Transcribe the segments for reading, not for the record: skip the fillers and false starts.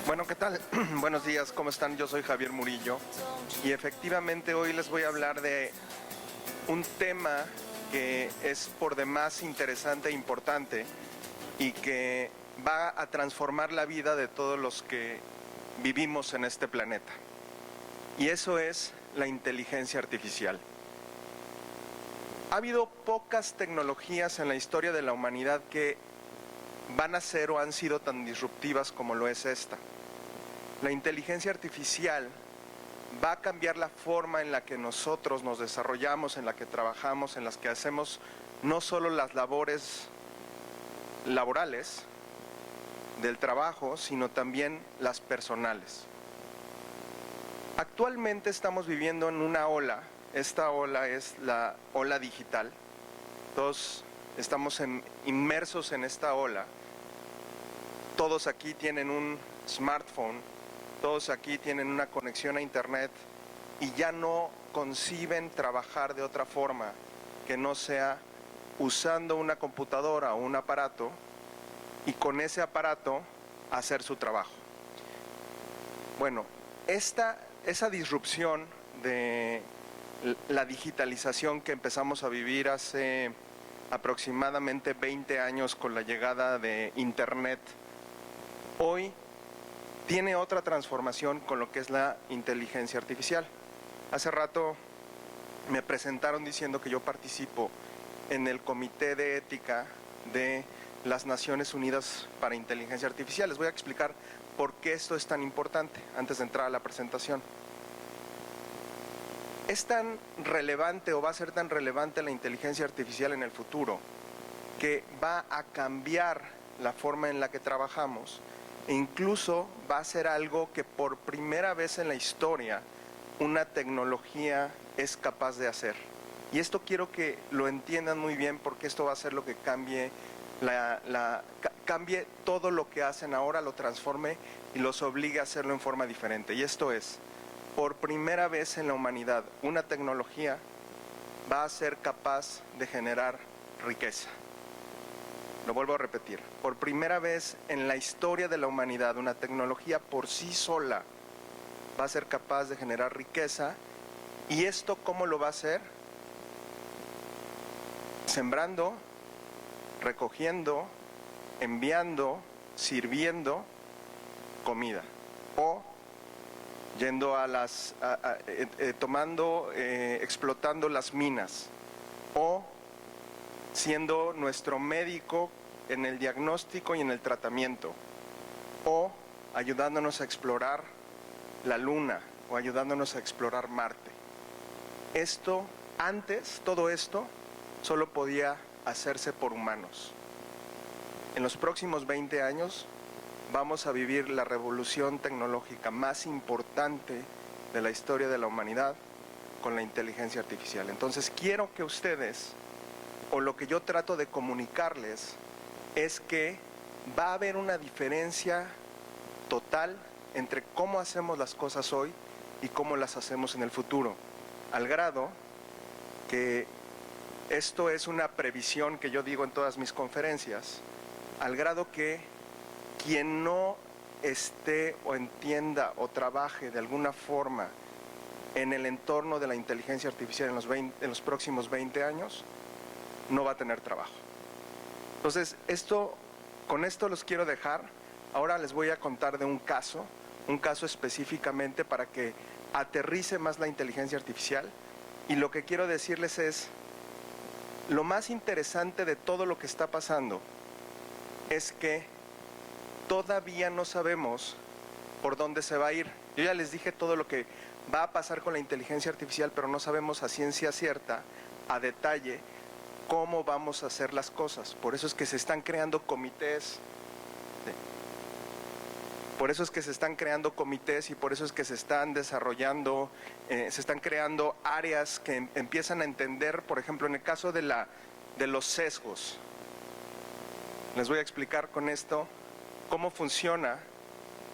Bueno, ¿qué tal? Buenos días, ¿cómo están? Yo soy Javier Murillo y efectivamente hoy les voy a hablar de un tema que es por demás interesante e importante y que va a transformar la vida de todos los que vivimos en este planeta. Y eso es la inteligencia artificial. Ha habido pocas tecnologías en la historia de la humanidad que van a ser o han sido tan disruptivas como lo es esta. La inteligencia artificial va a cambiar la forma en la que nosotros nos desarrollamos, en la que trabajamos, en las que hacemos no solo las labores laborales del trabajo, sino también las personales. Actualmente estamos viviendo en una ola. Esta ola es la ola digital. Todos estamos inmersos en esta ola. Todos aquí tienen un smartphone, todos aquí tienen una conexión a internet y ya no conciben trabajar de otra forma que no sea usando una computadora o un aparato y con ese aparato hacer su trabajo. Bueno, esa disrupción de la digitalización que empezamos a vivir hace aproximadamente 20 años con la llegada de internet, hoy tiene otra transformación con lo que es la inteligencia artificial. Hace rato me presentaron diciendo que yo participo en el Comité de Ética de las Naciones Unidas para Inteligencia Artificial. Les voy a explicar por qué esto es tan importante antes de entrar a la presentación. Es tan relevante o va a ser tan relevante la inteligencia artificial en el futuro que va a cambiar la forma en la que trabajamos e incluso va a ser algo que por primera vez en la historia una tecnología es capaz de hacer. Y esto quiero que lo entiendan muy bien porque esto va a ser lo que cambie, cambie todo lo que hacen ahora, lo transforme y los obligue a hacerlo en forma diferente. Y esto es, por primera vez en la humanidad, una tecnología va a ser capaz de generar riqueza. Lo vuelvo a repetir, por primera vez en la historia de la humanidad, una tecnología por sí sola va a ser capaz de generar riqueza. ¿Y esto cómo lo va a hacer? Sembrando, recogiendo, enviando, sirviendo comida o yendo a explotando las minas o siendo nuestro médico en el diagnóstico y en el tratamiento o ayudándonos a explorar la Luna o ayudándonos a explorar Marte. Todo esto solo podía hacerse por humanos. En los próximos 20 años vamos a vivir la revolución tecnológica más importante de la historia de la humanidad con la inteligencia artificial. Entonces quiero que ustedes, o lo que yo trato de comunicarles, es que va a haber una diferencia total entre cómo hacemos las cosas hoy y cómo las hacemos en el futuro, al grado que esto es una previsión que yo digo en todas mis conferencias, al grado que quien no esté o entienda o trabaje de alguna forma en el entorno de la inteligencia artificial en los próximos 20 años, no va a tener trabajo. Entonces, con esto los quiero dejar. Ahora les voy a contar de un caso específicamente para que aterrice más la inteligencia artificial. Y lo que quiero decirles es, lo más interesante de todo lo que está pasando es que todavía no sabemos por dónde se va a ir. Yo ya les dije todo lo que va a pasar con la inteligencia artificial, pero no sabemos a ciencia cierta, a detalle, cómo vamos a hacer las cosas. Por eso es que se están creando comités. Por eso es que se están creando comités y por eso es que se están desarrollando, se están creando áreas que empiezan a entender, por ejemplo, en el caso de los sesgos. Les voy a explicar con esto cómo funcionan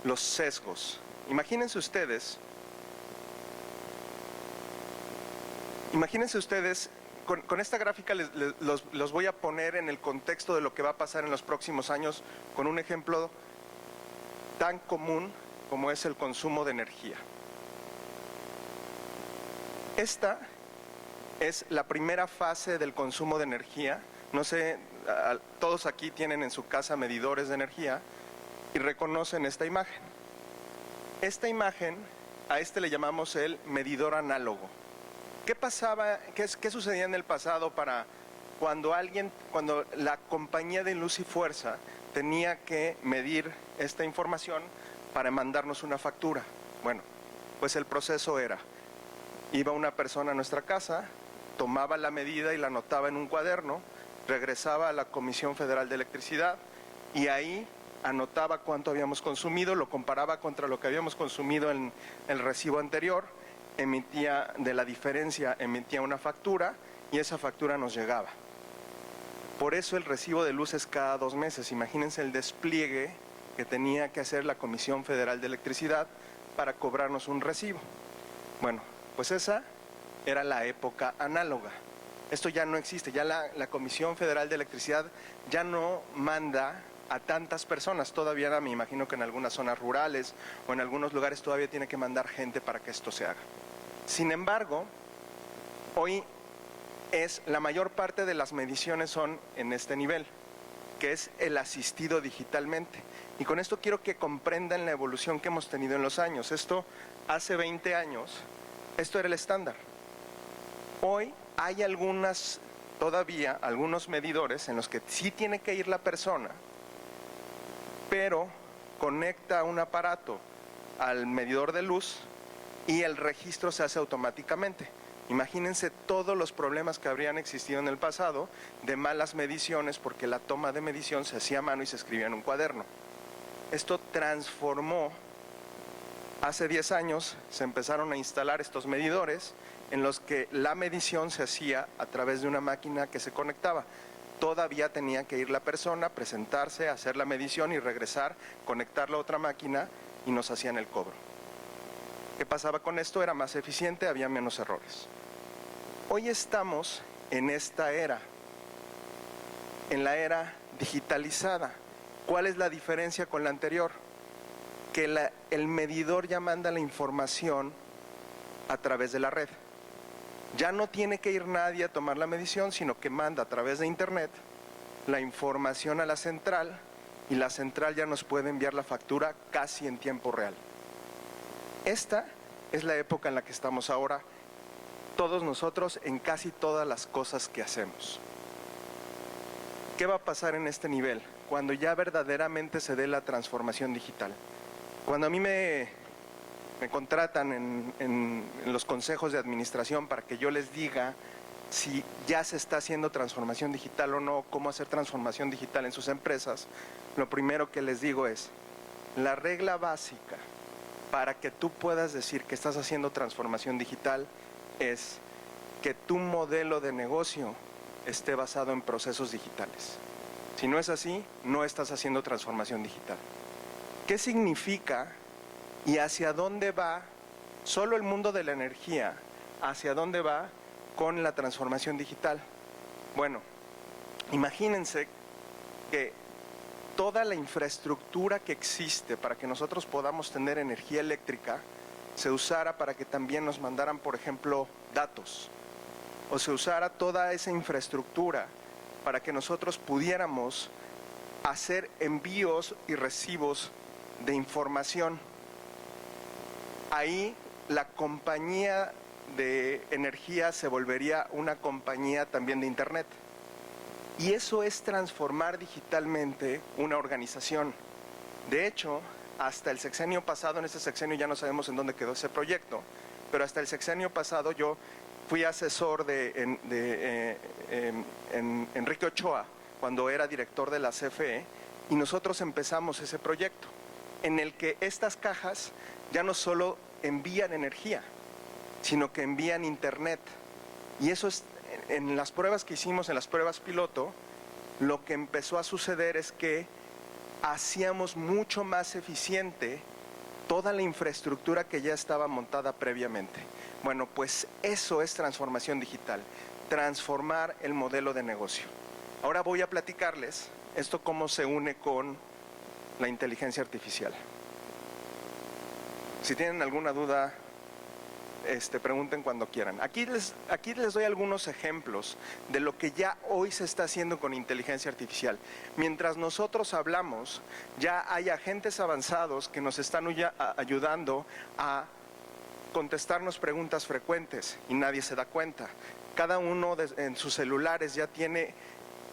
los sesgos. Imagínense ustedes, con esta gráfica los voy a poner en el contexto de lo que va a pasar en los próximos años con un ejemplo tan común como es el consumo de energía. Esta es la primera fase del consumo de energía. No sé, todos aquí tienen en su casa medidores de energía y reconocen esta imagen. Esta imagen, a este le llamamos el medidor análogo. ¿Qué pasaba, qué sucedía en el pasado para cuando la compañía de Luz y Fuerza tenía que medir esta información para mandarnos una factura? Bueno, pues el proceso era, iba una persona a nuestra casa, tomaba la medida y la anotaba en un cuaderno, regresaba a la Comisión Federal de Electricidad y ahí anotaba cuánto habíamos consumido, lo comparaba contra lo que habíamos consumido en el recibo anterior, emitía una factura y esa factura nos llegaba. Por eso el recibo de luz es cada 2 meses. Imagínense el despliegue que tenía que hacer la Comisión Federal de Electricidad para cobrarnos un recibo. Bueno, pues esa era la época análoga. Esto ya no existe, ya la Comisión Federal de Electricidad ya no manda a tantas personas, todavía me imagino que en algunas zonas rurales o en algunos lugares todavía tiene que mandar gente para que esto se haga. Sin embargo, hoy la mayor parte de las mediciones son en este nivel, que es el asistido digitalmente. Y con esto quiero que comprendan la evolución que hemos tenido en los años. Esto, hace 20 años, esto era el estándar. Hoy hay todavía algunos medidores en los que sí tiene que ir la persona, pero conecta un aparato al medidor de luz y el registro se hace automáticamente. Imagínense todos los problemas que habrían existido en el pasado de malas mediciones porque la toma de medición se hacía a mano y se escribía en un cuaderno. Esto transformó, hace 10 años se empezaron a instalar estos medidores en los que la medición se hacía a través de una máquina que se conectaba. Todavía tenía que ir la persona, presentarse, hacer la medición y regresar, conectarla a otra máquina y nos hacían el cobro. ¿Qué pasaba con esto? Era más eficiente, había menos errores. Hoy estamos en esta era, en la era digitalizada. ¿Cuál es la diferencia con la anterior? Que el medidor ya manda la información a través de la red. Ya no tiene que ir nadie a tomar la medición, sino que manda a través de internet la información a la central y la central ya nos puede enviar la factura casi en tiempo real. Esta es la época en la que estamos ahora, todos nosotros, en casi todas las cosas que hacemos. ¿Qué va a pasar en este nivel? Cuando ya verdaderamente se dé la transformación digital. Cuando a mí me contratan en los consejos de administración para que yo les diga si ya se está haciendo transformación digital o no, cómo hacer transformación digital en sus empresas, lo primero que les digo es, la regla básica para que tú puedas decir que estás haciendo transformación digital es que tu modelo de negocio esté basado en procesos digitales. Si no es así, no estás haciendo transformación digital. ¿Qué significa y hacia dónde va solo el mundo de la energía? ¿Hacia dónde va con la transformación digital? Bueno, imagínense que toda la infraestructura que existe para que nosotros podamos tener energía eléctrica se usara para que también nos mandaran, por ejemplo, datos, o se usara toda esa infraestructura para que nosotros pudiéramos hacer envíos y recibos de información. Ahí la compañía de energía se volvería una compañía también de Internet. Y eso es transformar digitalmente una organización. De hecho, hasta el sexenio pasado, en este sexenio ya no sabemos en dónde quedó ese proyecto, pero hasta el sexenio pasado yo fui asesor de Enrique Ochoa, cuando era director de la CFE, y nosotros empezamos ese proyecto, en el que estas cajas ya no solo envían energía, sino que envían Internet. Y eso es, en las pruebas que hicimos, en las pruebas piloto, lo que empezó a suceder es que hacíamos mucho más eficiente toda la infraestructura que ya estaba montada previamente. Bueno, pues eso es transformación digital, transformar el modelo de negocio. Ahora voy a platicarles esto cómo se une con la inteligencia artificial. Si tienen alguna duda, pregunten cuando quieran. Aquí les doy algunos ejemplos de lo que ya hoy se está haciendo con inteligencia artificial. Mientras nosotros hablamos, ya hay agentes avanzados que nos están ayudando a contestarnos preguntas frecuentes y nadie se da cuenta. Cada uno en sus celulares ya tiene,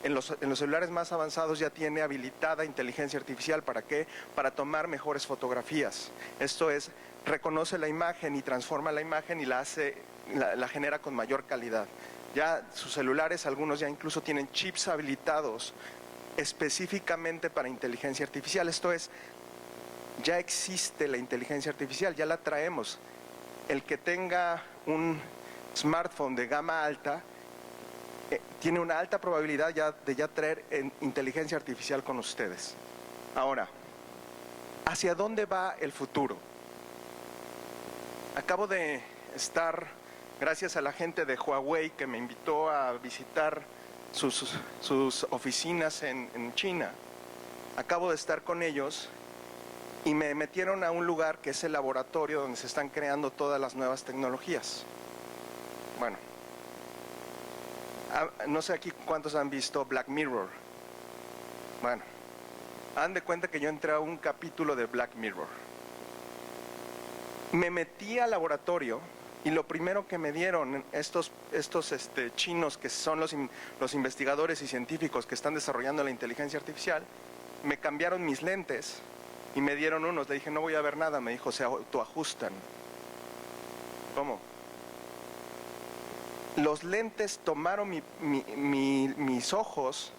en los celulares más avanzados ya tiene habilitada inteligencia artificial. ¿Para qué? Para tomar mejores fotografías. Esto es, reconoce la imagen y transforma la imagen y la genera con mayor calidad. Ya sus celulares, algunos ya incluso tienen chips habilitados específicamente para inteligencia artificial. Esto es, ya existe la inteligencia artificial, ya la traemos. El que tenga un smartphone de gama alta tiene una alta probabilidad de ya traer inteligencia artificial con ustedes. Ahora, ¿hacia dónde va el futuro? Acabo de estar, gracias a la gente de Huawei que me invitó a visitar sus oficinas en China, acabo de estar con ellos y me metieron a un lugar que es el laboratorio donde se están creando todas las nuevas tecnologías. Bueno, no sé aquí cuántos han visto Black Mirror. Bueno, hagan de cuenta que yo entré a un capítulo de Black Mirror. Me metí al laboratorio y lo primero que me dieron estos chinos que son los investigadores y científicos que están desarrollando la inteligencia artificial, me cambiaron mis lentes y me dieron unos. Le dije, no voy a ver nada. Me dijo, se autoajustan. ¿Cómo? Los lentes tomaron mis ojos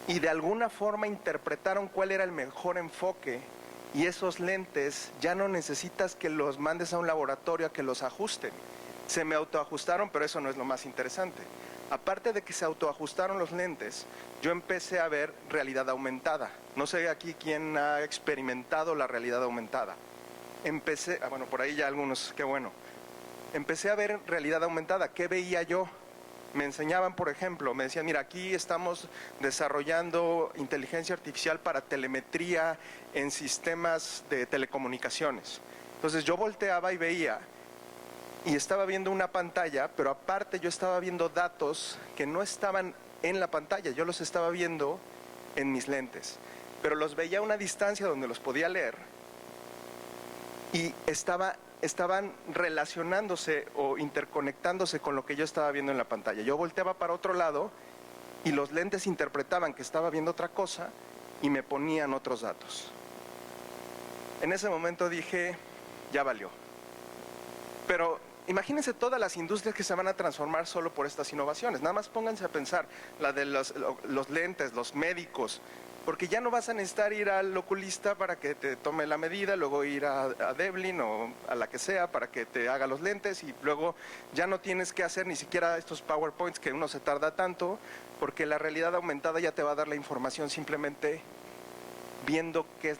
y de alguna forma interpretaron cuál era el mejor enfoque. Y esos lentes ya no necesitas que los mandes a un laboratorio a que los ajusten. Se me autoajustaron, pero eso no es lo más interesante. Aparte de que se autoajustaron los lentes, yo empecé a ver realidad aumentada. No sé aquí quién ha experimentado la realidad aumentada. Bueno, por ahí ya algunos, qué bueno. Empecé a ver realidad aumentada. ¿Qué veía yo? Me enseñaban, por ejemplo, me decían, mira, aquí estamos desarrollando inteligencia artificial para telemetría en sistemas de telecomunicaciones. Entonces yo volteaba y veía, y estaba viendo una pantalla, pero aparte yo estaba viendo datos que no estaban en la pantalla, yo los estaba viendo en mis lentes, pero los veía a una distancia donde los podía leer y estaban relacionándose o interconectándose con lo que yo estaba viendo en la pantalla. Yo volteaba para otro lado y los lentes interpretaban que estaba viendo otra cosa y me ponían otros datos. En ese momento dije, ya valió. Pero imagínense todas las industrias que se van a transformar solo por estas innovaciones. Nada más pónganse a pensar, la de los lentes, los médicos, porque ya no vas a necesitar ir al oculista para que te tome la medida, luego ir a Devlin o a la que sea para que te haga los lentes, y luego ya no tienes que hacer ni siquiera estos PowerPoints que uno se tarda tanto, porque la realidad aumentada ya te va a dar la información simplemente viendo qué es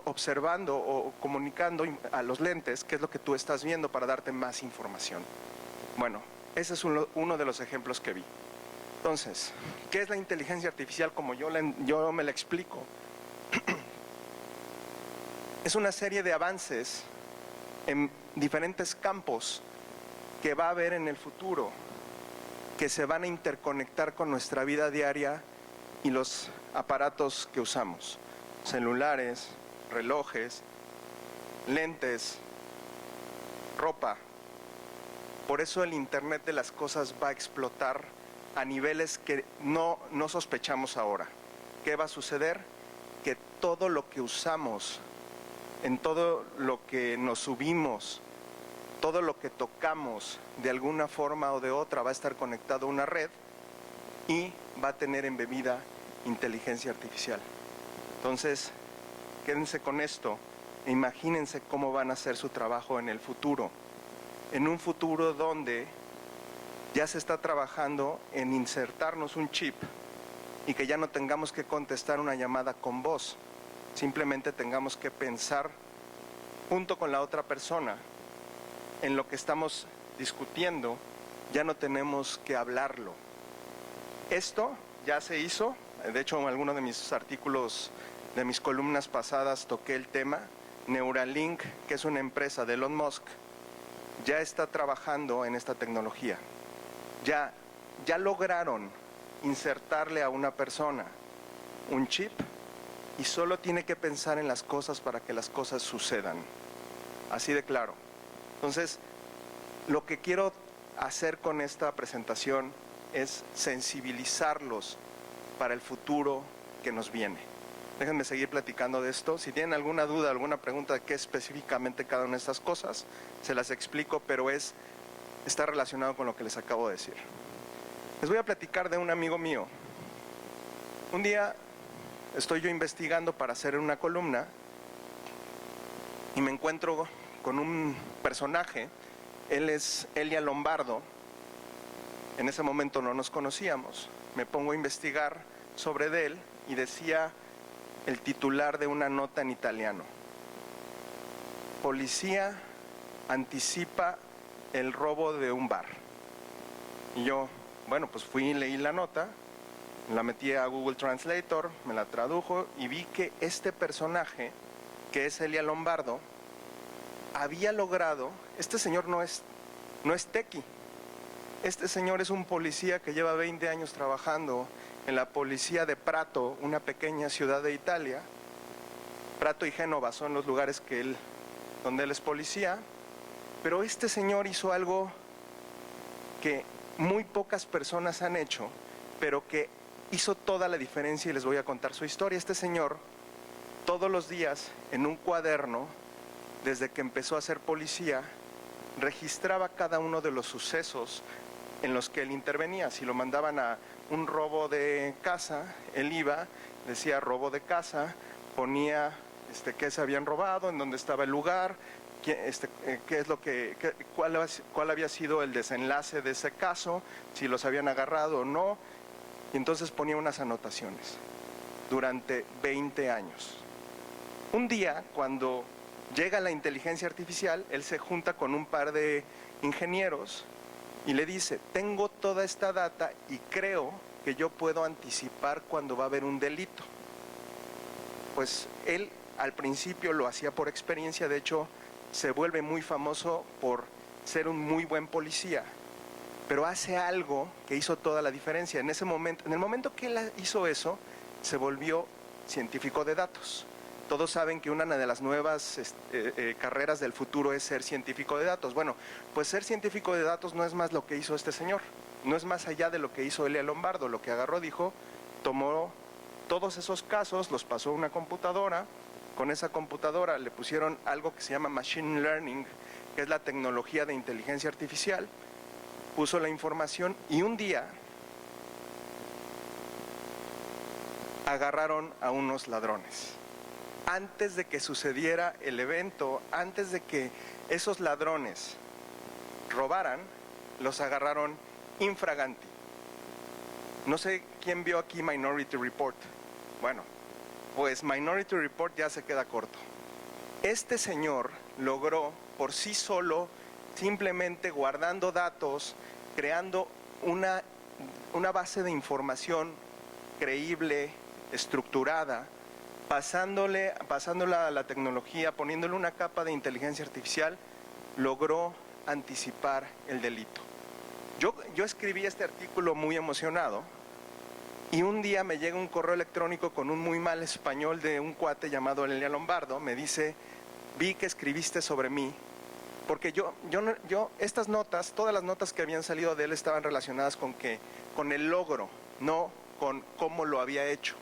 observando o comunicando a los lentes qué es lo que tú estás viendo para darte más información. Bueno, ese es uno de los ejemplos que vi. Entonces, ¿qué es la inteligencia artificial como yo me la explico? Es una serie de avances en diferentes campos que va a haber en el futuro, que se van a interconectar con nuestra vida diaria y los aparatos que usamos. Celulares, relojes, lentes, ropa. Por eso el Internet de las cosas va a explotar a niveles que no sospechamos ahora. ¿Qué va a suceder? Que todo lo que usamos, en todo lo que nos subimos, todo lo que tocamos, de alguna forma o de otra, va a estar conectado a una red y va a tener embebida inteligencia artificial. Entonces, quédense con esto e imagínense cómo van a hacer su trabajo en el futuro. En un futuro donde ya se está trabajando en insertarnos un chip y que ya no tengamos que contestar una llamada con voz, simplemente tengamos que pensar junto con la otra persona en lo que estamos discutiendo, ya no tenemos que hablarlo. Esto ya se hizo, de hecho en alguno de mis artículos, de mis columnas pasadas toqué el tema. Neuralink, que es una empresa de Elon Musk, ya está trabajando en esta tecnología. Ya lograron insertarle a una persona un chip y solo tiene que pensar en las cosas para que las cosas sucedan. Así de claro. Entonces, lo que quiero hacer con esta presentación es sensibilizarlos para el futuro que nos viene. Déjenme seguir platicando de esto. Si tienen alguna duda, alguna pregunta de qué específicamente cada una de estas cosas, se las explico, pero está relacionado con lo que les acabo de decir. Les voy a platicar de un amigo mío. Un día estoy yo investigando para hacer una columna y me encuentro con un personaje. Él es Elia Lombardo. En ese momento no nos conocíamos. Me pongo a investigar sobre él y decía el titular de una nota en italiano: Policía anticipa el robo de un bar. Y yo, bueno, pues fui y leí la nota, la metí a Google Translator, me la tradujo y vi que este personaje, que es Elia Lombardo, había logrado, este señor no es tequi, este señor es un policía que lleva 20 años trabajando en la policía de Prato, una pequeña ciudad de Italia. Prato y Génova son los lugares donde él es policía, pero este señor hizo algo que muy pocas personas han hecho, pero que hizo toda la diferencia y les voy a contar su historia. Este señor, todos los días, en un cuaderno, desde que empezó a ser policía, registraba cada uno de los sucesos en los que él intervenía. Si lo mandaban a un robo de casa, él iba, decía robo de casa, ponía qué se habían robado, en dónde estaba el lugar, cuál había sido el desenlace de ese caso, si los habían agarrado o no, y entonces ponía unas anotaciones durante 20 años. Un día, cuando llega la inteligencia artificial, él se junta con un par de ingenieros y le dice: tengo toda esta data y creo que yo puedo anticipar cuando va a haber un delito. Pues él al principio lo hacía por experiencia, de hecho se vuelve muy famoso por ser un muy buen policía, pero hace algo que hizo toda la diferencia. En el momento que él hizo eso, se volvió científico de datos. Todos saben que una de las nuevas carreras del futuro es ser científico de datos. Bueno, pues ser científico de datos no es más lo que hizo este señor, no es más allá de lo que hizo Elia Lombardo. Lo que agarró, dijo, tomó todos esos casos, los pasó a una computadora, con esa computadora le pusieron algo que se llama Machine Learning, que es la tecnología de inteligencia artificial, puso la información y un día agarraron a unos ladrones. Antes de que sucediera el evento, antes de que esos ladrones robaran, los agarraron infraganti. No sé quién vio aquí Minority Report. Bueno, pues Minority Report ya se queda corto. Este señor logró por sí solo, simplemente guardando datos, creando una base de información creíble, estructurada, pasándola a la tecnología, poniéndole una capa de inteligencia artificial, logró anticipar el delito. Yo escribí este artículo muy emocionado y un día me llega un correo electrónico con un muy mal español de un cuate llamado Elia Lombardo. Me dice: vi que escribiste sobre mí, porque estas notas, todas las notas que habían salido de él estaban relacionadas con el logro, no con cómo lo había hecho.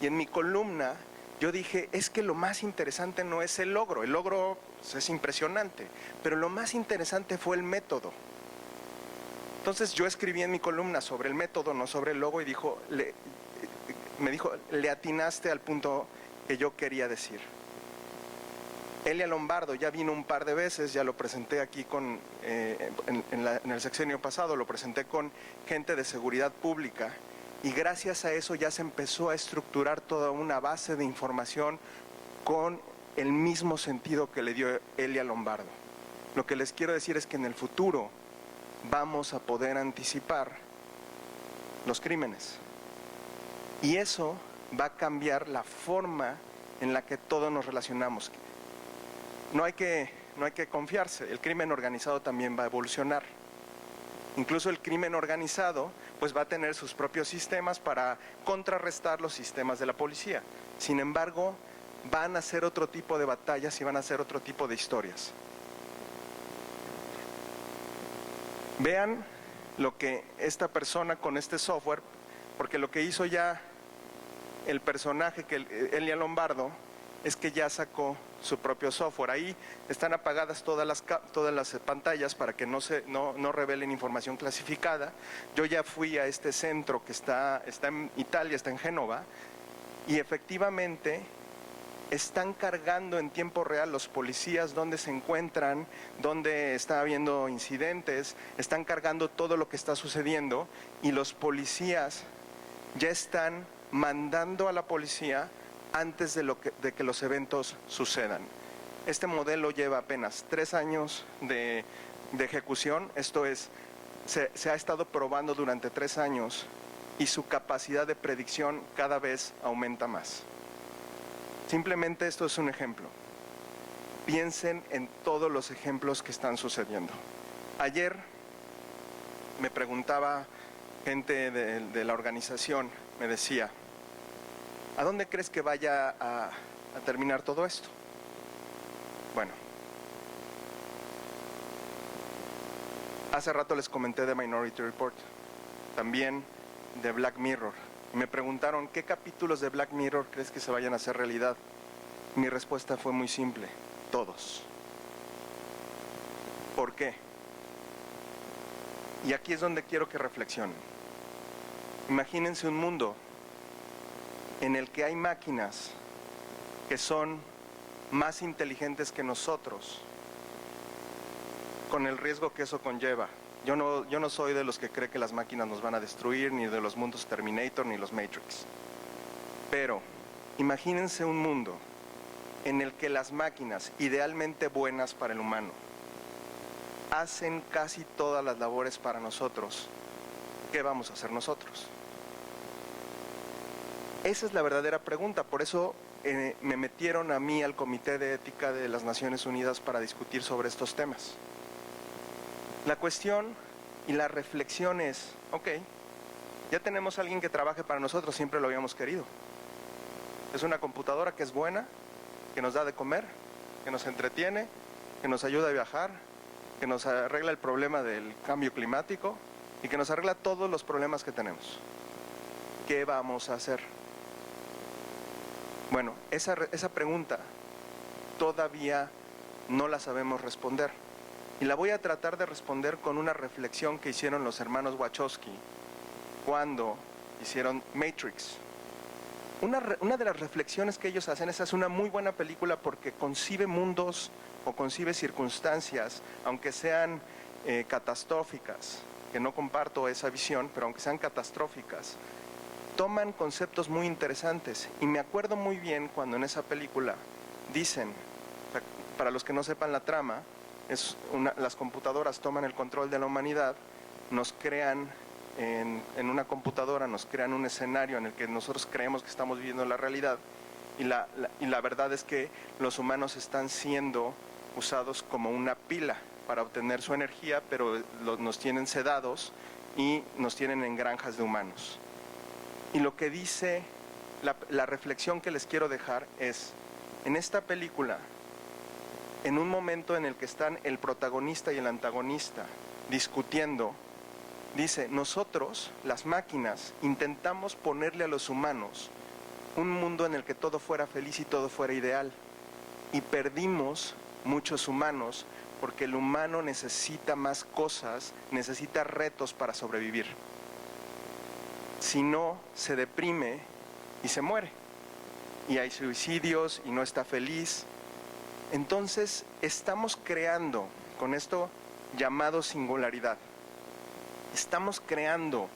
Y en mi columna yo dije: es que lo más interesante no es el logro pues, es impresionante, pero lo más interesante fue el método. Entonces yo escribí en mi columna sobre el método, no sobre el logro, y me dijo: le atinaste al punto que yo quería decir. Elia Lombardo ya vino un par de veces, ya lo presenté aquí en el sexenio pasado, lo presenté con gente de seguridad pública, y gracias a eso ya se empezó a estructurar toda una base de información con el mismo sentido que le dio Elia Lombardo. Lo que les quiero decir es que en el futuro vamos a poder anticipar los crímenes. Y eso va a cambiar la forma en la que todos nos relacionamos. no hay que confiarse, el crimen organizado también va a evolucionar. Incluso el crimen organizado pues va a tener sus propios sistemas para contrarrestar los sistemas de la policía. Sin embargo, van a ser otro tipo de batallas y van a ser otro tipo de historias. Vean lo que esta persona con este software, porque lo que hizo ya el personaje, Elia Lombardo, es que ya sacó su propio software. Ahí están apagadas todas las pantallas para que no revelen información clasificada. Yo ya fui a este centro que está en Italia, está en Génova, y efectivamente están cargando en tiempo real los policías dónde se encuentran, dónde está habiendo incidentes, están cargando todo lo que está sucediendo y los policías ya están mandando a la policía antes de que los eventos sucedan. Este modelo lleva apenas 3 años de ejecución, esto es, se ha estado probando durante 3 años y su capacidad de predicción cada vez aumenta más. Simplemente esto es un ejemplo. Piensen en todos los ejemplos que están sucediendo. Ayer me preguntaba gente de la organización, me decía, ¿a dónde crees que vaya a terminar todo esto? Bueno, hace rato les comenté de Minority Report, también de Black Mirror. Me preguntaron, ¿qué capítulos de Black Mirror crees que se vayan a hacer realidad? Mi respuesta fue muy simple, todos. ¿Por qué? Y aquí es donde quiero que reflexionen. Imagínense un mundo en el que hay máquinas que son más inteligentes que nosotros, con el riesgo que eso conlleva. Yo no soy de los que cree que las máquinas nos van a destruir, ni de los mundos Terminator, ni los Matrix. Pero imagínense un mundo en el que las máquinas, idealmente buenas para el humano, hacen casi todas las labores para nosotros. ¿Qué vamos a hacer nosotros? Esa es la verdadera pregunta, por eso me metieron a mí al Comité de Ética de las Naciones Unidas para discutir sobre estos temas. La cuestión y la reflexión es, ok, ya tenemos a alguien que trabaje para nosotros, siempre lo habíamos querido. Es una computadora que es buena, que nos da de comer, que nos entretiene, que nos ayuda a viajar, que nos arregla el problema del cambio climático y que nos arregla todos los problemas que tenemos. ¿Qué vamos a hacer? Bueno, esa pregunta todavía no la sabemos responder. Y la voy a tratar de responder con una reflexión que hicieron los hermanos Wachowski cuando hicieron Matrix. Una de las reflexiones que ellos hacen, esa es una muy buena película porque concibe mundos o concibe circunstancias, aunque sean catastróficas, que no comparto esa visión, pero aunque sean catastróficas, toman conceptos muy interesantes. Y me acuerdo muy bien cuando en esa película dicen, para los que no sepan la trama, las computadoras toman el control de la humanidad, nos crean en una computadora, nos crean un escenario en el que nosotros creemos que estamos viviendo la realidad y la verdad es que los humanos están siendo usados como una pila para obtener su energía, pero nos tienen sedados y nos tienen en granjas de humanos. Y lo que dice, la reflexión que les quiero dejar es, en esta película, en un momento en el que están el protagonista y el antagonista discutiendo, dice, nosotros, las máquinas, intentamos ponerle a los humanos un mundo en el que todo fuera feliz y todo fuera ideal. Y perdimos muchos humanos porque el humano necesita más cosas, necesita retos para sobrevivir. Si no, se deprime y se muere. Y hay suicidios y no está feliz. Entonces, estamos creando, con esto llamado singularidad, estamos creando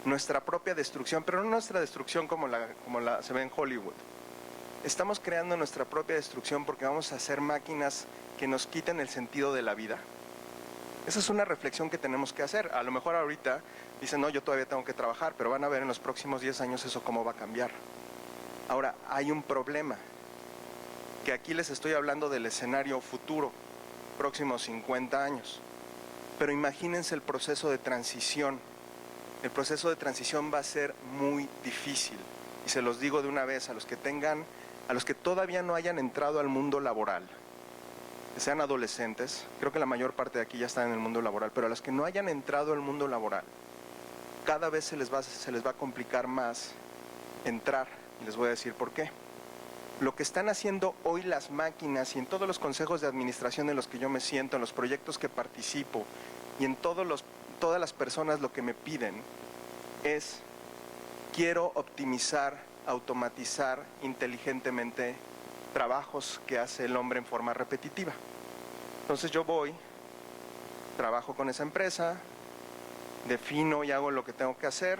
nuestra propia destrucción, pero no nuestra destrucción como la se ve en Hollywood. Estamos creando nuestra propia destrucción porque vamos a hacer máquinas que nos quiten el sentido de la vida. Esa es una reflexión que tenemos que hacer. A lo mejor ahorita dicen, no, yo todavía tengo que trabajar, pero van a ver en los próximos 10 años eso cómo va a cambiar. Ahora, hay un problema. que aquí les estoy hablando del escenario futuro, próximos 50 años. Pero imagínense el proceso de transición. El proceso de transición va a ser muy difícil. Y se los digo de una vez, a los que todavía no hayan entrado al mundo laboral, que sean adolescentes, creo que la mayor parte de aquí ya están en el mundo laboral, pero a los que no hayan entrado al mundo laboral, cada vez se les va a complicar más entrar, y les voy a decir por qué. Lo que están haciendo hoy las máquinas y en todos los consejos de administración en los que yo me siento, en los proyectos que participo y en todas las personas lo que me piden es: quiero optimizar, automatizar inteligentemente trabajos que hace el hombre en forma repetitiva. Entonces yo voy, trabajo con esa empresa, defino y hago lo que tengo que hacer,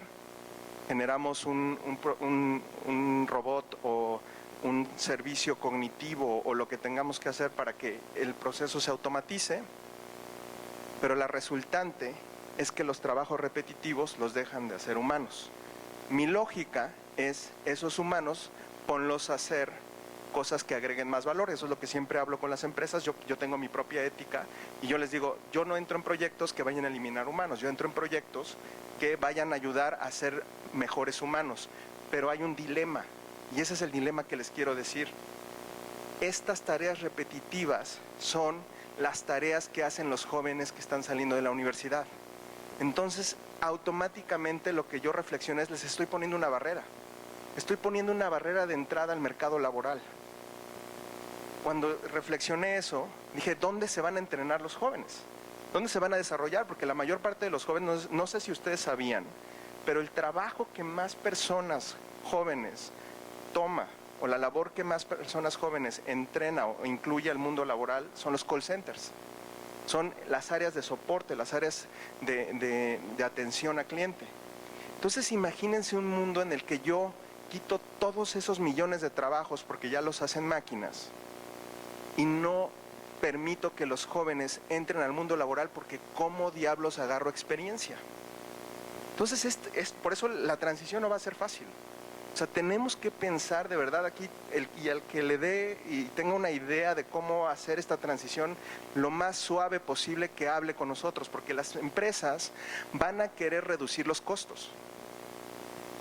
generamos un robot o un servicio cognitivo o lo que tengamos que hacer para que el proceso se automatice, pero la resultante es que los trabajos repetitivos los dejan de hacer humanos. Mi lógica es: esos humanos, ponlos a hacer cosas que agreguen más valor. Eso es lo que siempre hablo con las empresas. Yo tengo mi propia ética y yo les digo: yo no entro en proyectos que vayan a eliminar humanos, yo entro en proyectos que vayan a ayudar a ser mejores humanos. Pero hay un dilema, y ese es el dilema que les quiero decir. Estas tareas repetitivas son las tareas que hacen los jóvenes que están saliendo de la universidad. Entonces, automáticamente lo que yo reflexioné es: les estoy poniendo una barrera. Estoy poniendo una barrera de entrada al mercado laboral. Cuando reflexioné eso, dije: ¿dónde se van a entrenar los jóvenes? ¿Dónde se van a desarrollar? Porque la mayor parte de los jóvenes, no sé si ustedes sabían, pero el trabajo que más personas jóvenes toma, o la labor que más personas jóvenes entrena o incluye al mundo laboral, son los call centers. Son las áreas de soporte, las áreas de atención a cliente. Entonces imagínense un mundo en el que yo quito todos esos millones de trabajos porque ya los hacen máquinas y no permito que los jóvenes entren al mundo laboral, porque ¿cómo diablos agarro experiencia? Entonces por eso la transición no va a ser fácil. O sea, tenemos que pensar de verdad aquí, y al que le dé y tenga una idea de cómo hacer esta transición lo más suave posible, que hable con nosotros, porque las empresas van a querer reducir los costos.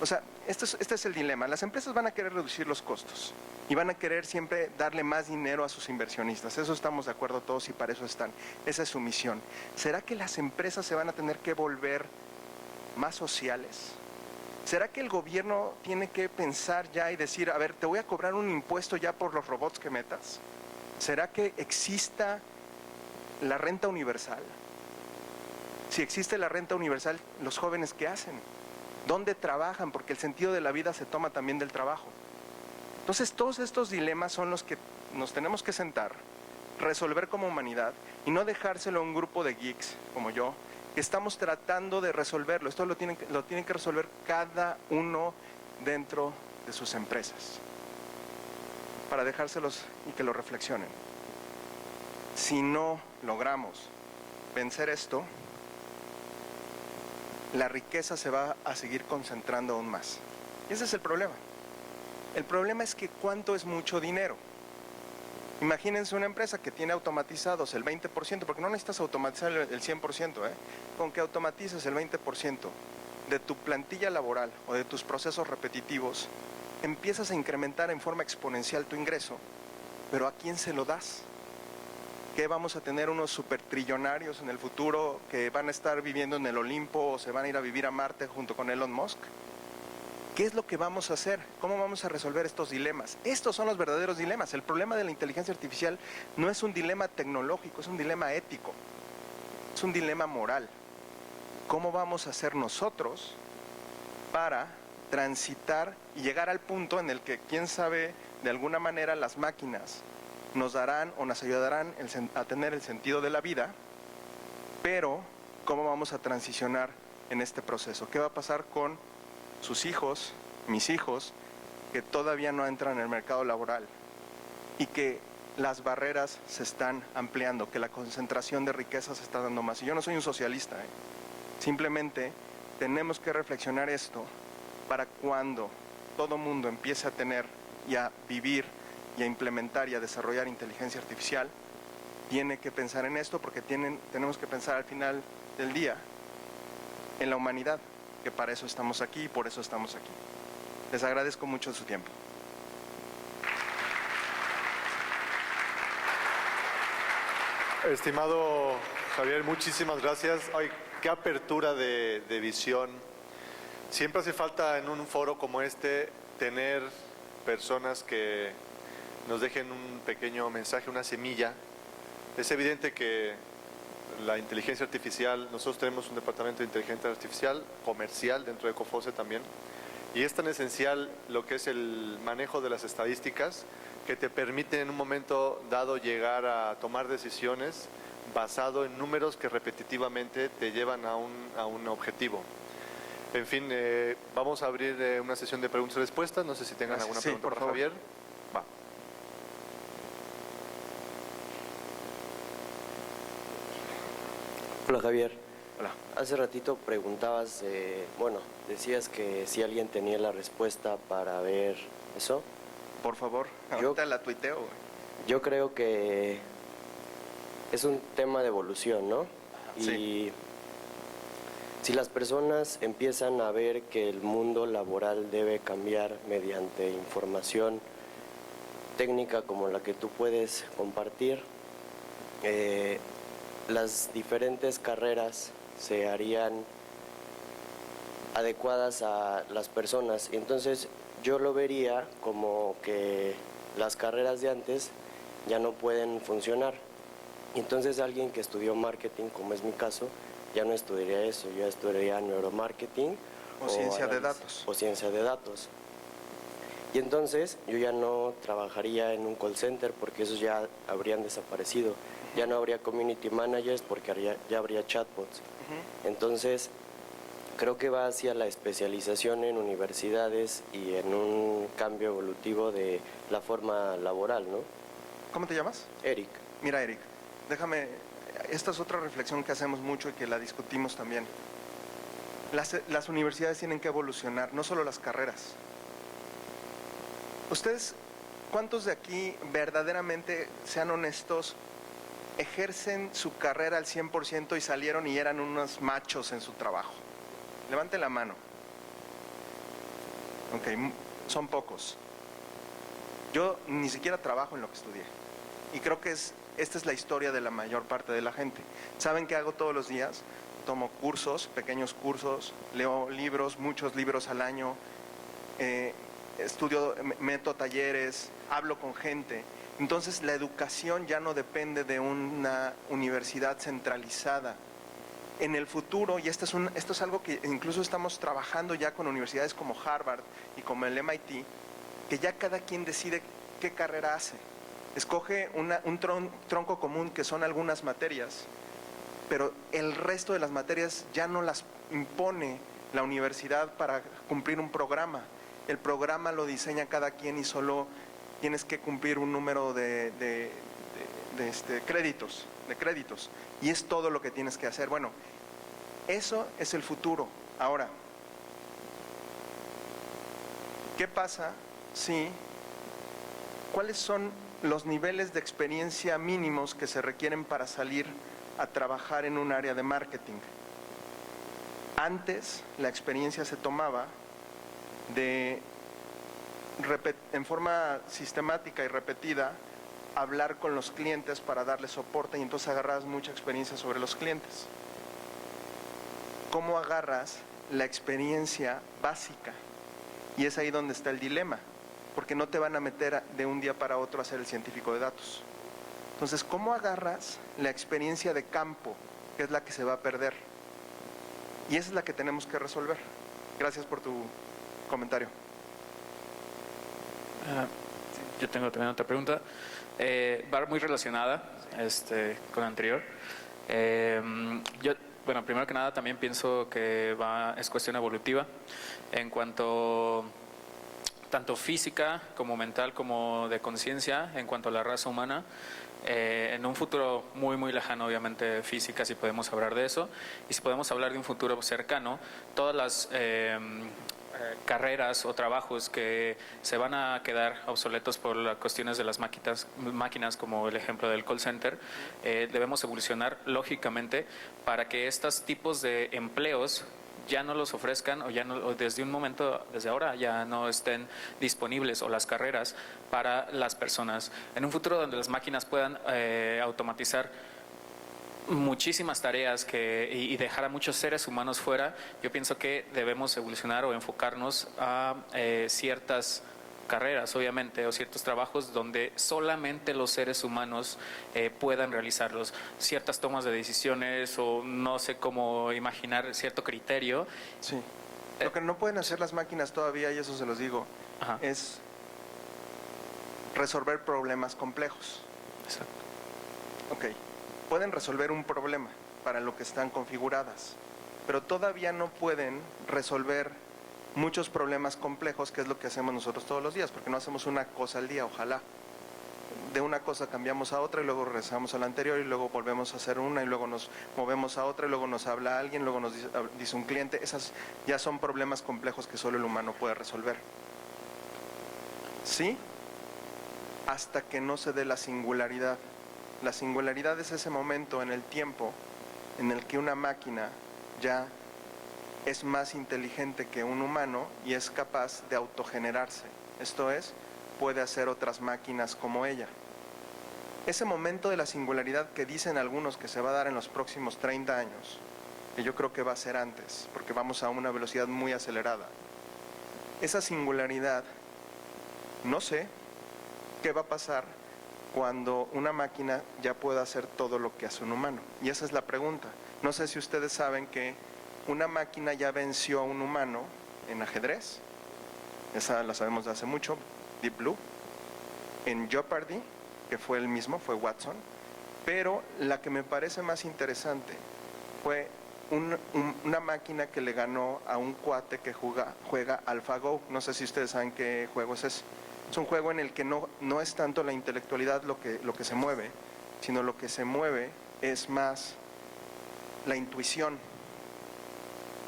O sea, este es el dilema. Las empresas van a querer reducir los costos y van a querer siempre darle más dinero a sus inversionistas. Eso estamos de acuerdo todos y para eso están. Esa es su misión. ¿Será que las empresas se van a tener que volver más sociales? ¿Será que el gobierno tiene que pensar ya y decir: a ver, te voy a cobrar un impuesto ya por los robots que metas? ¿Será que exista la renta universal? Si existe la renta universal, ¿los jóvenes qué hacen? ¿Dónde trabajan? Porque el sentido de la vida se toma también del trabajo. Entonces, todos estos dilemas son los que nos tenemos que sentar, resolver como humanidad y no dejárselo a un grupo de geeks como yo, que estamos tratando de resolverlo. Esto lo tienen que resolver cada uno dentro de sus empresas, para dejárselos y que lo reflexionen. Si no logramos vencer esto, la riqueza se va a seguir concentrando aún más. Y ese es el problema. El problema es que ¿cuánto es mucho dinero? Imagínense una empresa que tiene automatizados el 20%, porque no necesitas automatizar el 100%, con que automatices el 20% de tu plantilla laboral o de tus procesos repetitivos, empiezas a incrementar en forma exponencial tu ingreso. Pero ¿a quién se lo das? ¿Qué vamos a tener unos supertrillonarios en el futuro que van a estar viviendo en el Olimpo o se van a ir a vivir a Marte junto con Elon Musk? ¿Qué es lo que vamos a hacer? ¿Cómo vamos a resolver estos dilemas? Estos son los verdaderos dilemas. El problema de la inteligencia artificial no es un dilema tecnológico, es un dilema ético, es un dilema moral. ¿Cómo vamos a hacer nosotros para transitar y llegar al punto en el que, quién sabe, de alguna manera las máquinas nos darán o nos ayudarán a tener el sentido de la vida, pero cómo vamos a transicionar en este proceso? ¿Qué va a pasar con sus hijos, mis hijos, que todavía no entran en el mercado laboral y que las barreras se están ampliando, que la concentración de riqueza se está dando más? Y yo no soy un socialista, simplemente tenemos que reflexionar esto para cuando todo mundo empiece a tener y a vivir y a implementar y a desarrollar inteligencia artificial, tiene que pensar en esto, porque tenemos que pensar al final del día en la humanidad, que para eso estamos aquí y por eso estamos aquí. Les agradezco mucho su tiempo. Estimado Javier, muchísimas gracias. Ay, qué apertura de visión. Siempre hace falta en un foro como este tener personas que nos dejen un pequeño mensaje, una semilla. Es evidente que la inteligencia artificial, nosotros tenemos un departamento de inteligencia artificial comercial dentro de Cofose también, y es tan esencial lo que es el manejo de las estadísticas que te permiten en un momento dado llegar a tomar decisiones basado en números que repetitivamente te llevan a un objetivo. En fin, vamos a abrir una sesión de preguntas y respuestas. No sé si tengan alguna pregunta para Javier. Va. Hola Javier. Hola. Hace ratito preguntabas, bueno, decías que si alguien tenía la respuesta para ver eso. Por favor, ahorita la tuiteo. Yo creo que es un tema de evolución, ¿no? Sí. Y si las personas empiezan a ver que el mundo laboral debe cambiar mediante información técnica como la que tú puedes compartir, las diferentes carreras se harían adecuadas a las personas. Entonces yo lo vería como que las carreras de antes ya no pueden funcionar. Entonces alguien que estudió marketing, como es mi caso, ya no estudiaría eso, ya estudiaría neuromarketing O ciencia de datos. O ciencia de datos. Y entonces yo ya no trabajaría en un call center porque esos ya habrían desaparecido. Ya no habría community managers porque ya habría chatbots. Entonces creo que va hacia la especialización en universidades y en un cambio evolutivo de la forma laboral, ¿no? ¿Cómo te llamas? Eric. Mira, Eric, déjame, esta es otra reflexión que hacemos mucho y que la discutimos también. Las universidades tienen que evolucionar, no solo las carreras. Ustedes, ¿cuántos de aquí verdaderamente, sean honestos, ejercen su carrera al 100% y salieron y eran unos machos en su trabajo? Levanten la mano. Ok, son pocos. Yo ni siquiera trabajo en lo que estudié. Y creo que esta es la historia de la mayor parte de la gente. ¿Saben qué hago todos los días? Tomo cursos, pequeños cursos, leo libros, muchos libros al año, estudio, meto talleres, hablo con gente. Entonces la educación ya no depende de una universidad centralizada. En el futuro, y esto es algo que incluso estamos trabajando ya con universidades como Harvard y como el MIT, que ya cada quien decide qué carrera hace. Escoge un tronco común que son algunas materias, pero el resto de las materias ya no las impone la universidad para cumplir un programa. El programa lo diseña cada quien y solo tienes que cumplir un número de créditos. Y es todo lo que tienes que hacer. Bueno, eso es el futuro. Ahora, ¿qué pasa si, cuáles son los niveles de experiencia mínimos que se requieren para salir a trabajar en un área de marketing? Antes la experiencia se tomaba en forma sistemática y repetida, hablar con los clientes para darles soporte, y entonces agarras mucha experiencia sobre los clientes. ¿Cómo agarras la experiencia básica? Y es ahí donde está el dilema, porque no te van a meter de un día para otro a ser el científico de datos. Entonces, ¿cómo agarras la experiencia de campo, que es la que se va a perder? Y esa es la que tenemos que resolver. Gracias por tu comentario. Yo tengo también otra pregunta. Va muy relacionada con la anterior. Bueno, primero que nada también pienso que es cuestión evolutiva en cuanto tanto física como mental como de conciencia en cuanto a la raza humana. En un futuro muy muy lejano, obviamente física, si podemos hablar de eso, y si podemos hablar de un futuro cercano, todas las carreras o trabajos que se van a quedar obsoletos por las cuestiones de las máquinas, como el ejemplo del call center, debemos evolucionar lógicamente para que estos tipos de empleos ya no los ofrezcan o ya no, o desde un momento, desde ahora ya no estén disponibles, o las carreras para las personas. En un futuro donde las máquinas puedan automatizar muchísimas tareas y dejar a muchos seres humanos fuera, yo pienso que debemos evolucionar o enfocarnos a ciertas carreras, obviamente, o ciertos trabajos donde solamente los seres humanos puedan realizarlos. Ciertas tomas de decisiones, o no sé cómo imaginar cierto criterio. Sí. Lo que no pueden hacer las máquinas todavía, y eso se los digo, Ajá. es resolver problemas complejos. Exacto. Ok, pueden resolver un problema para lo que están configuradas, pero todavía no pueden resolver muchos problemas complejos, que es lo que hacemos nosotros todos los días, porque no hacemos una cosa al día, ojalá. De una cosa cambiamos a otra y luego regresamos a la anterior y luego volvemos a hacer una y luego nos movemos a otra y luego nos habla alguien, luego nos dice un cliente. Esas ya son problemas complejos que solo el humano puede resolver. ¿Sí? Hasta que no se dé la singularidad. La singularidad es ese momento en el tiempo en el que una máquina ya es más inteligente que un humano y es capaz de autogenerarse. Esto es, puede hacer otras máquinas como ella. Ese momento de la singularidad que dicen algunos que se va a dar en los próximos 30 años, que yo creo que va a ser antes, porque vamos a una velocidad muy acelerada. Esa singularidad, no sé qué va a pasar cuando una máquina ya pueda hacer todo lo que hace un humano. Y esa es la pregunta. No sé si ustedes saben que una máquina ya venció a un humano en ajedrez. Esa la sabemos de hace mucho, Deep Blue. En Jeopardy, que fue el mismo, fue Watson. Pero la que me parece más interesante fue una máquina que le ganó a un cuate que juega AlphaGo. No sé si ustedes saben qué juego es ese. Es un juego en el que no es tanto la intelectualidad lo que se mueve, sino lo que se mueve es más la intuición.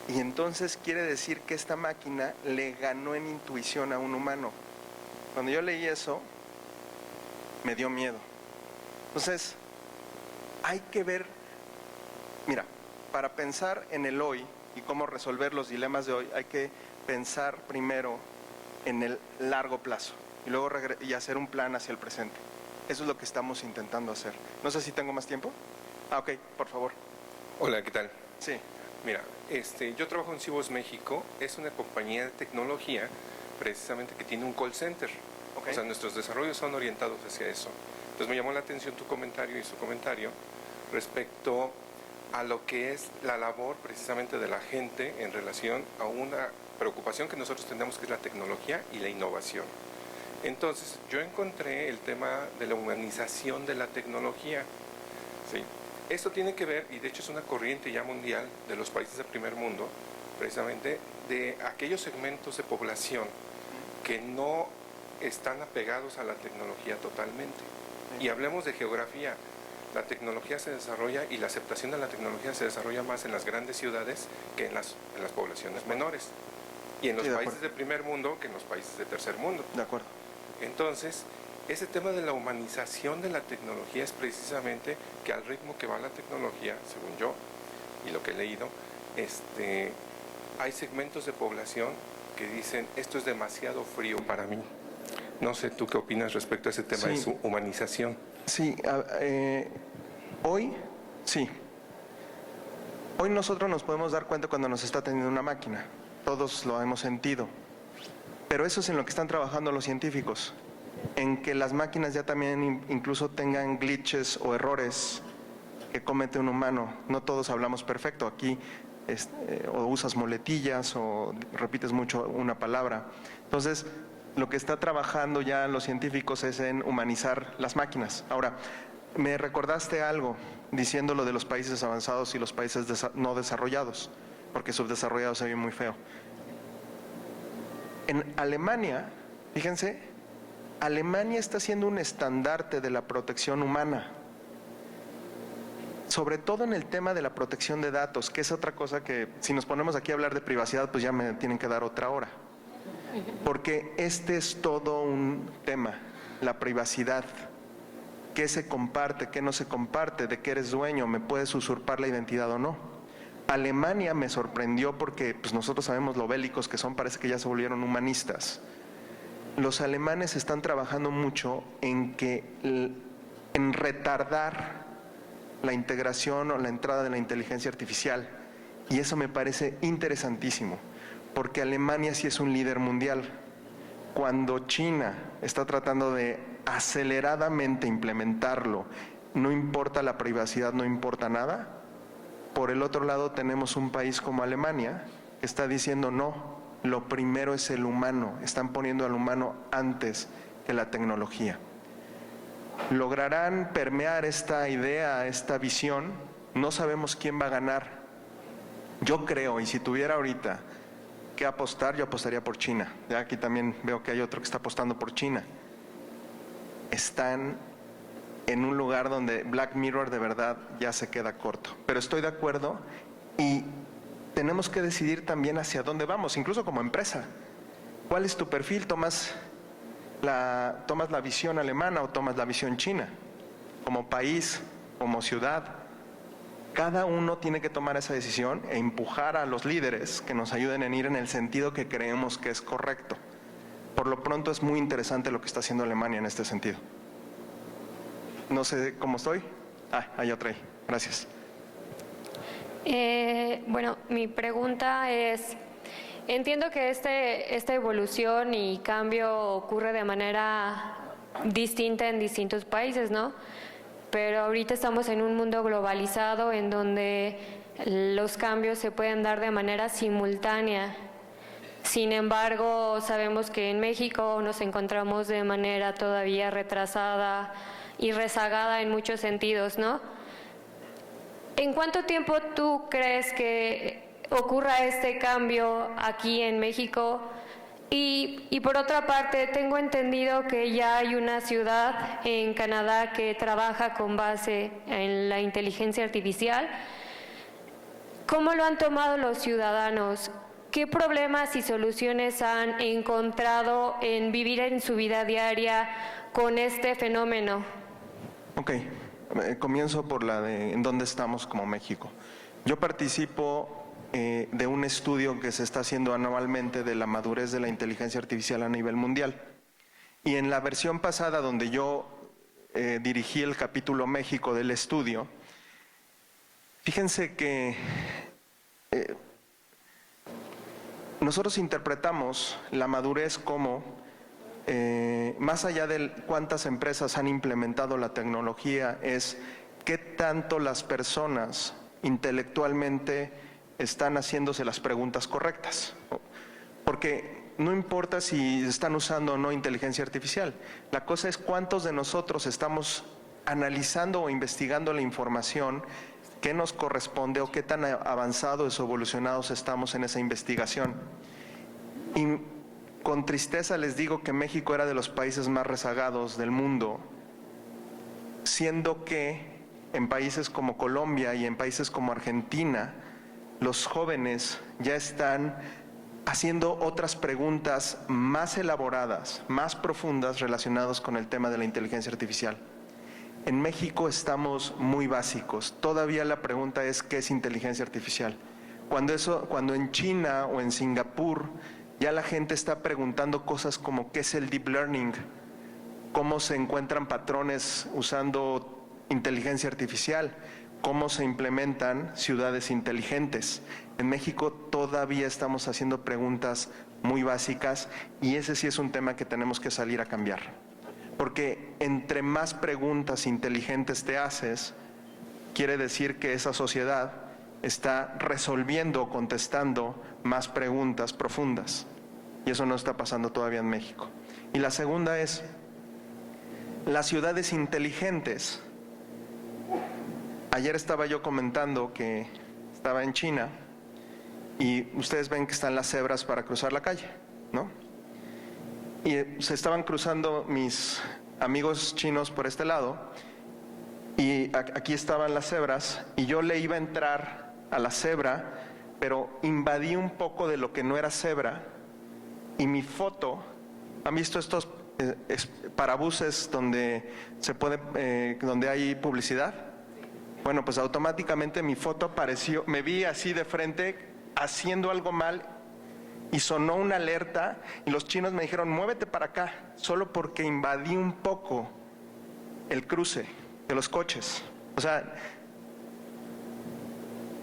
Y entonces quiere decir que esta máquina le ganó en intuición a un humano. Cuando yo leí eso, me dio miedo. Entonces, hay que ver, mira, para pensar en el hoy y cómo resolver los dilemas de hoy, hay que pensar primero en el largo plazo y luego hacer un plan hacia el presente. Eso es lo que estamos intentando hacer. No sé si tengo más tiempo. Ok, por favor. Hola, ¿qué tal? Sí. Mira, yo trabajo en Cibos México, es una compañía de tecnología precisamente que tiene un call center. Okay. O sea, nuestros desarrollos son orientados hacia eso. Entonces me llamó la atención tu comentario y su comentario respecto a lo que es la labor precisamente de la gente en relación a una preocupación que nosotros tenemos, que es la tecnología y la innovación. Entonces yo encontré el tema de la humanización de la tecnología, ¿sí? Esto tiene que ver, y de hecho es una corriente ya mundial de los países del primer mundo, precisamente de aquellos segmentos de población que no están apegados a la tecnología totalmente. Y hablemos de geografía. La tecnología se desarrolla y la aceptación de la tecnología se desarrolla más en las grandes ciudades que en las poblaciones menores. Y en los países del primer mundo que en los países de tercer mundo. De acuerdo. Entonces, ese tema de la humanización de la tecnología es precisamente que al ritmo que va la tecnología, según yo y lo que he leído, hay segmentos de población que dicen esto es demasiado frío para mí. No sé, ¿tú qué opinas respecto a ese tema de su humanización? Sí, hoy, sí. Hoy nosotros nos podemos dar cuenta cuando nos está atendiendo una máquina. Todos lo hemos sentido. Pero eso es en lo que están trabajando los científicos. En que las máquinas ya también incluso tengan glitches o errores que comete un humano. No todos hablamos perfecto. Aquí o usas muletillas o repites mucho una palabra. Entonces, lo que está trabajando ya los científicos es en humanizar las máquinas. Ahora, me recordaste algo diciendo lo de los países avanzados y los países no desarrollados, porque subdesarrollados se ve muy feo. En Alemania, fíjense, Alemania está siendo un estandarte de la protección humana. sobre todo en el tema de la protección de datos, que es otra cosa que si nos ponemos aquí a hablar de privacidad, pues ya me tienen que dar otra hora. Porque este es todo un tema, la privacidad. ¿Qué se comparte, qué no se comparte? ¿De qué eres dueño? ¿Me puedes usurpar la identidad o no? Alemania me sorprendió porque pues nosotros sabemos lo bélicos que son, parece que ya se volvieron humanistas. Los alemanes están trabajando mucho en retardar la integración o la entrada de la inteligencia artificial. Y eso me parece interesantísimo, porque Alemania sí es un líder mundial. Cuando China está tratando de aceleradamente implementarlo, no importa la privacidad, no importa nada. Por el otro lado tenemos un país como Alemania que está diciendo no, lo primero es el humano, están poniendo al humano antes que la tecnología. ¿Lograrán permear esta idea, esta visión? No sabemos quién va a ganar. Yo creo, y si tuviera ahorita que apostar, yo apostaría por China. Ya aquí también veo que hay otro que está apostando por China. Están en un lugar donde Black Mirror de verdad ya se queda corto. Pero estoy de acuerdo y tenemos que decidir también hacia dónde vamos, incluso como empresa. ¿Cuál es tu perfil? ¿Tomas la visión alemana o tomas la visión china? Como país, como ciudad. Cada uno tiene que tomar esa decisión e empujar a los líderes que nos ayuden en ir en el sentido que creemos que es correcto. Por lo pronto es muy interesante lo que está haciendo Alemania en este sentido. No sé cómo estoy. Hay otra ahí. Gracias. Bueno, mi pregunta es, entiendo que esta evolución y cambio ocurre de manera distinta en distintos países, ¿no? Pero ahorita estamos en un mundo globalizado en donde los cambios se pueden dar de manera simultánea. Sin embargo, sabemos que en México nos encontramos de manera todavía retrasada y rezagada en muchos sentidos, ¿no? ¿En cuánto tiempo tú crees que ocurra este cambio aquí en México? Y por otra parte, tengo entendido que ya hay una ciudad en Canadá que trabaja con base en la inteligencia artificial. ¿Cómo lo han tomado los ciudadanos? ¿Qué problemas y soluciones han encontrado en vivir en su vida diaria con este fenómeno? Ok, comienzo por la de en dónde estamos como México. Yo participo de un estudio que se está haciendo anualmente de la madurez de la inteligencia artificial a nivel mundial. Y en la versión pasada, donde yo dirigí el capítulo México del estudio, fíjense que nosotros interpretamos la madurez como, más allá de cuántas empresas han implementado la tecnología, es qué tanto las personas intelectualmente están haciéndose las preguntas correctas. Porque no importa si están usando o no inteligencia artificial, la cosa es cuántos de nosotros estamos analizando o investigando la información que nos corresponde o qué tan avanzados o evolucionados estamos en esa investigación. Y con tristeza les digo que México era de los países más rezagados del mundo, siendo que en países como Colombia y en países como Argentina, los jóvenes ya están haciendo otras preguntas más elaboradas, más profundas relacionadas con el tema de la inteligencia artificial. En México estamos muy básicos. Todavía la pregunta es ¿qué es inteligencia artificial? Cuando en China o en Singapur ya la gente está preguntando cosas como ¿qué es el deep learning? ¿Cómo se encuentran patrones usando inteligencia artificial? ¿Cómo se implementan ciudades inteligentes? En México todavía estamos haciendo preguntas muy básicas y ese sí es un tema que tenemos que salir a cambiar. Porque entre más preguntas inteligentes te haces, quiere decir que esa sociedad está resolviendo o contestando más preguntas profundas. Y eso no está pasando todavía en México. Y la segunda es, las ciudades inteligentes. Ayer estaba yo comentando que estaba en China y ustedes ven que están las cebras para cruzar la calle, ¿no? Y se estaban cruzando mis amigos chinos por este lado y aquí estaban las cebras, y yo le iba a entrar a la cebra, pero invadí un poco de lo que no era cebra, y mi foto, ¿han visto estos parabuses donde donde hay publicidad? Bueno, pues automáticamente mi foto apareció, me vi así de frente haciendo algo mal y sonó una alerta y los chinos me dijeron, muévete para acá, solo porque invadí un poco el cruce de los coches. O sea,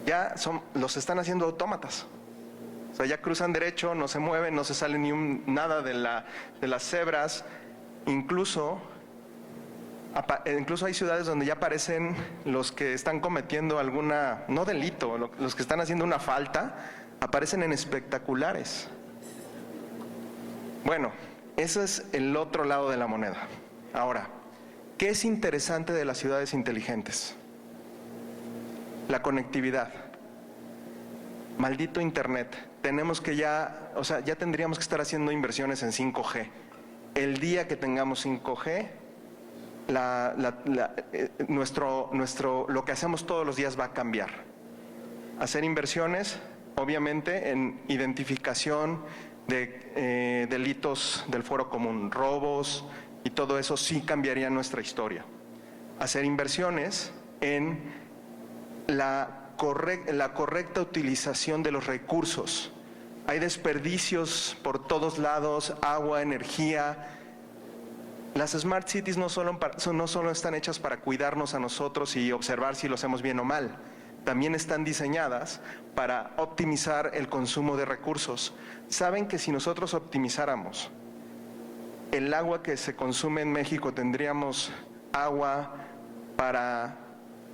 ya los están haciendo autómatas. O sea, ya cruzan derecho, no se mueven, no se sale nada de las cebras. Incluso hay ciudades donde ya aparecen los que están cometiendo no delito, los que están haciendo una falta, aparecen en espectaculares. Bueno, ese es el otro lado de la moneda. Ahora, ¿qué es interesante de las ciudades inteligentes? La conectividad. Maldito Internet. Tenemos que ya tendríamos que estar haciendo inversiones en 5G. El día que tengamos 5G, lo que hacemos todos los días va a cambiar. Hacer inversiones, obviamente, en identificación de delitos del foro común, robos y todo eso sí cambiaría nuestra historia. Hacer inversiones en la correcta utilización de los recursos. Hay desperdicios por todos lados, agua, energía. Las Smart Cities no solo están hechas para cuidarnos a nosotros y observar si lo hacemos bien o mal, también están diseñadas para optimizar el consumo de recursos. ¿Saben que si nosotros optimizáramos el agua que se consume en México, tendríamos agua para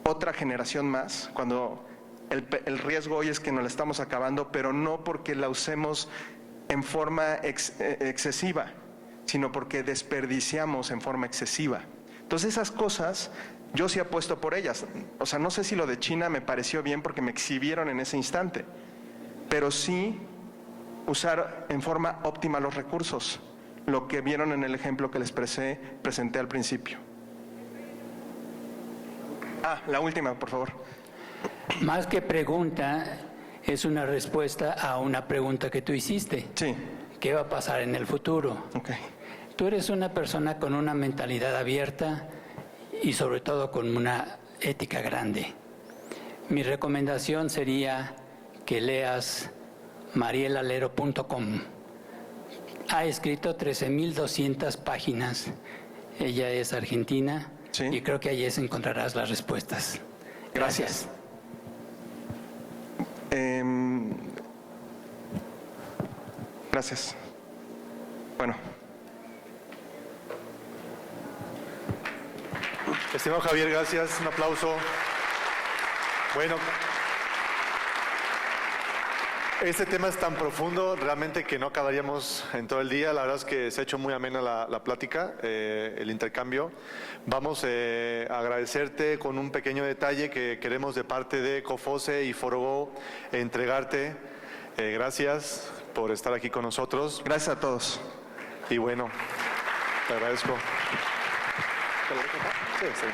otra generación más? Cuando el riesgo hoy es que nos la estamos acabando, pero no porque la usemos en forma excesiva, sino porque desperdiciamos en forma excesiva. Entonces esas cosas, yo sí apuesto por ellas. O sea, no sé si lo de China me pareció bien porque me exhibieron en ese instante, pero sí usar en forma óptima los recursos, lo que vieron en el ejemplo que les presenté al principio. La última, por favor. Más que pregunta, es una respuesta a una pregunta que tú hiciste. Sí. ¿Qué va a pasar en el futuro? Okay. Tú eres una persona con una mentalidad abierta y sobre todo con una ética grande. Mi recomendación sería que leas marielalero.com. Ha escrito 13,200 páginas. Ella es argentina, sí, y creo que allí encontrarás las respuestas. Gracias. Gracias. Bueno. Estimado Javier, gracias. Un aplauso. Bueno, este tema es tan profundo realmente que no acabaríamos en todo el día. La verdad es que se ha hecho muy amena la plática, el intercambio. Vamos a agradecerte con un pequeño detalle que queremos de parte de Cofose y Forogo entregarte. Gracias por estar aquí con nosotros. Gracias a todos. Y bueno, te agradezco. Sí, sí.